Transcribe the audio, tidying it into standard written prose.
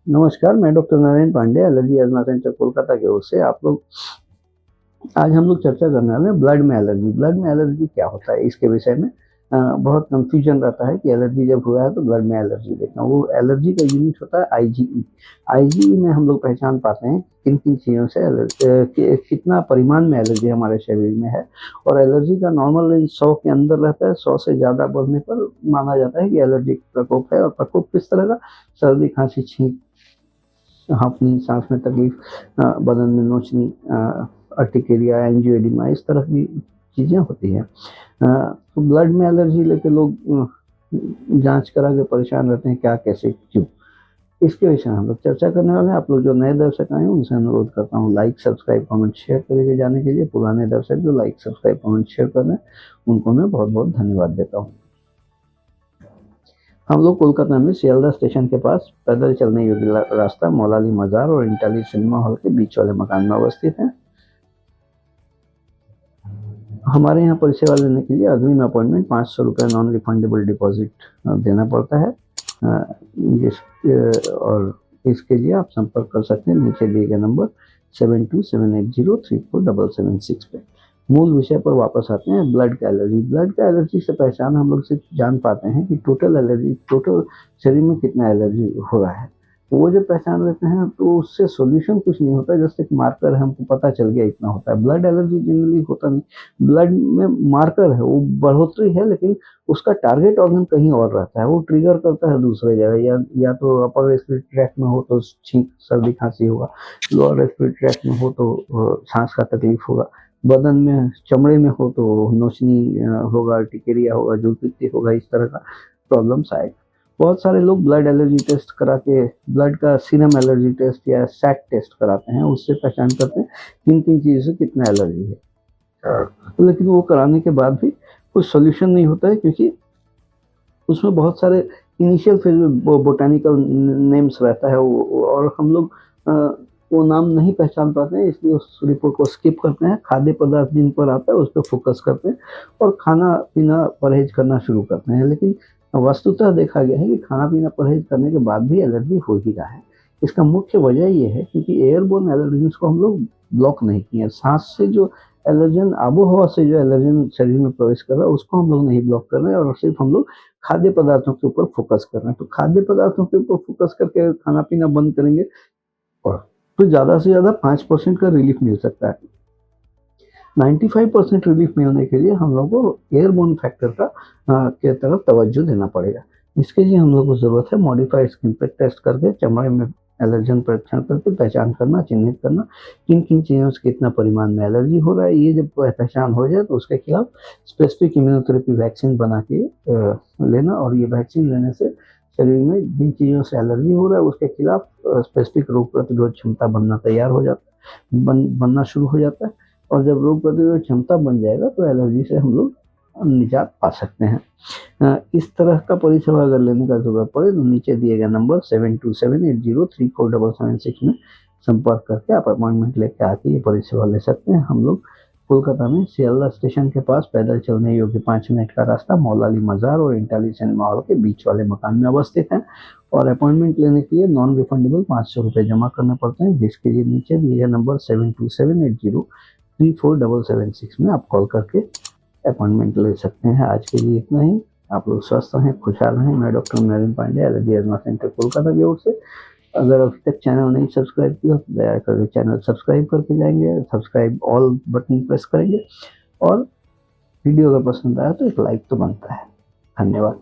नमस्कार, मैं doctor Narayan Pandey, allergy asthma centre Kolkata की ओर से आज हम लोग चर्चा करने वाले हैं ब्लड में एलर्जी। ब्लड में एलर्जी क्या होता है इसके विषय में बहुत कंफ्यूजन रहता है कि एलर्जी जब हुआ है तो ब्लड में एलर्जी देखना। वो एलर्जी का यूनिट होता है आईजीई। आईजीई में हम लोग पहचान पाते हैं किन किन चीज़ों से कितना परिमाण में एलर्जी हमारे शरीर में है। और एलर्जी का नॉर्मल रेंज 100 के अंदर रहता है। 100 से ज़्यादा बढ़ने पर माना जाता है कि एलर्जी प्रकोप है। और प्रकोप किस तरह का? सर्दी, खांसी, छींक, हाँफनी, सांस में तकलीफ, बदन में नोचनी, अर्टिकेरिया, एंजियोएडिमा, इस तरह की चीज़ें होती हैं। तो ब्लड में एलर्जी लेके लोग जांच करा के परेशान रहते हैं, क्या, कैसे, क्यों। इसके विषय में हम लोग चर्चा करने वाले हैं। आप लोग जो नए दर्शक आए हैं उनसे अनुरोध करता हूँ लाइक, सब्सक्राइब, कमेंट, शेयर करके जाने के लिए। पुराने दर्शक जो लाइक, सब्सक्राइब, कमेंट, शेयर कर रहे हैं उनको मैं बहुत बहुत धन्यवाद देता हूँ। हम लोग कोलकाता में सियालदह स्टेशन के पास पैदल चलने योग्य रास्ता मौलाली मजार और इंटाली सिनेमा हॉल के बीच वाले मकान में अवस्थित है। हमारे यहाँ परिसेवा लेने के लिए अग्रिम अपॉइंटमेंट 500 रुपये नॉन रिफंडेबल डिपॉजिट देना पड़ता है। और इसके लिए आप संपर्क कर सकते हैं नीचे दिए गए नंबर 7278034776 पे। मूल विषय पर वापस आते हैं, ब्लड का एलर्जी। ब्लड का एलर्जी से पहचान हम लोग सिर्फ जान पाते हैं कि टोटल एलर्जी, टोटल शरीर में कितना एलर्जी हो रहा है। वो जब पहचान लेते हैं तो उससे सॉल्यूशन कुछ नहीं होता, जैसे एक मार्कर है, हमको पता चल गया इतना होता है। ब्लड एलर्जी जनरली होता नहीं। ब्लड में मार्कर है, वो बढ़ोतरी है, लेकिन उसका टारगेट ऑर्गन कहीं और रहता है। वो ट्रिगर करता है दूसरे जगह, या तो अपर रेस्पिरेटरी ट्रैक्ट में हो तो छींक, सर्दी, खांसी होगा। लोअर रेस्पिरेटरी ट्रैक्ट में हो तो सांस का तकलीफ होगा। बदन में, चमड़े में हो तो नोचनी होगा, अर्टिकेरिया होगा, जूलपित्ती होगा, इस तरह का प्रॉब्लम्स आएगा। बहुत सारे लोग ब्लड एलर्जी टेस्ट करा के, ब्लड का सीरम एलर्जी टेस्ट या सैट टेस्ट कराते हैं, उससे पहचान करते हैं किन किन चीज़ों से कितना एलर्जी है। लेकिन वो कराने के बाद भी कुछ सोल्यूशन नहीं होता है, क्योंकि उसमें बहुत सारे इनिशियल फेज में बोटानिकल नेम्स रहता है और हम लोग वो नाम नहीं पहचान पाते हैं, इसलिए उस रिपोर्ट को स्किप करते हैं। खाद्य पदार्थ जिन पर आता है उस पर फोकस करते हैं और खाना पीना परहेज करना शुरू करते हैं। लेकिन वस्तुतः देखा गया है कि खाना पीना परहेज करने के बाद भी एलर्जी हो ही रहा है। इसका मुख्य वजह ये है क्योंकि एयरबोर्न एलर्जेंस को हम लोग ब्लॉक नहीं किए। सांस से जो एलर्जन, आबो हवा से जो एलर्जन शरीर में प्रवेश कर रहा है उसको हम लोग नहीं ब्लॉक कर रहे हैं, और सिर्फ हम लोग खाद्य पदार्थों के ऊपर फोकस कर रहे हैं। तो खाद्य पदार्थों के ऊपर फोकस करके खाना पीना बंद करेंगे और तो ज़्यादा से ज़्यादा 5% का रिलीफ मिल सकता है। 95% रिलीफ मिलने के लिए हम लोग को एयरबोर्न फैक्टर का के तरफ तवज्जो देना पड़ेगा। इसके लिए हम लोग को ज़रूरत है मॉडिफाइड स्किन पे टेस्ट करके, चमड़े में एलर्जन परीक्षण करके पहचान करना, चिन्हित करना किन किन चीज़ों से कितना परिमाण में एलर्जी हो रहा है। ये जब पहचान हो जाए तो उसके खिलाफ स्पेसिफिक इम्यूनोथेरेपी वैक्सीन बना के लेना, और ये वैक्सीन लेने से शरीर में जिन चीज़ों से एलर्जी हो रहा है उसके खिलाफ स्पेसिफिक रोग प्रतिरोध क्षमता बनना तैयार हो जाता है, बनना शुरू हो जाता है। और जब रोग प्रतिरोध क्षमता बन जाएगा तो एलर्जी से हम लोग निजात पा सकते हैं। इस तरह का परिसेवा अगर लेने का जरूरत पड़े तो नीचे दिए गए नंबर 7278034776 में संपर्क करके आप अपॉइंटमेंट लेके आके ये परिसेवा ले सकते हैं। हम लोग कोलकाता में सियालदह स्टेशन के पास पैदल चलने योग्य 5 मिनट का रास्ता मौलाली मजार और इंटाली सिनेमा हॉल के बीच वाले मकान में अवस्थित है। और अपॉइंटमेंट लेने के लिए नॉन रिफंडेबल 500 रुपये जमा करने पड़ते हैं, जिसके लिए नीचे दिए गए नंबर 7278034776 में आप कॉल करके अपॉइंटमेंट ले सकते हैं। आज के लिए इतना ही। आप लोग स्वस्थ रहें, खुशहाल रहें। मैं doctor Narayan Pandey, allergy asthma centre Kolkata की ओर से। अगर अभी तक चैनल नहीं सब्सक्राइब किया तो दया करके चैनल सब्सक्राइब करके जाएंगे, सब्सक्राइब ऑल बटन प्रेस करेंगे, और वीडियो अगर पसंद आया तो एक लाइक तो बनता है। धन्यवाद।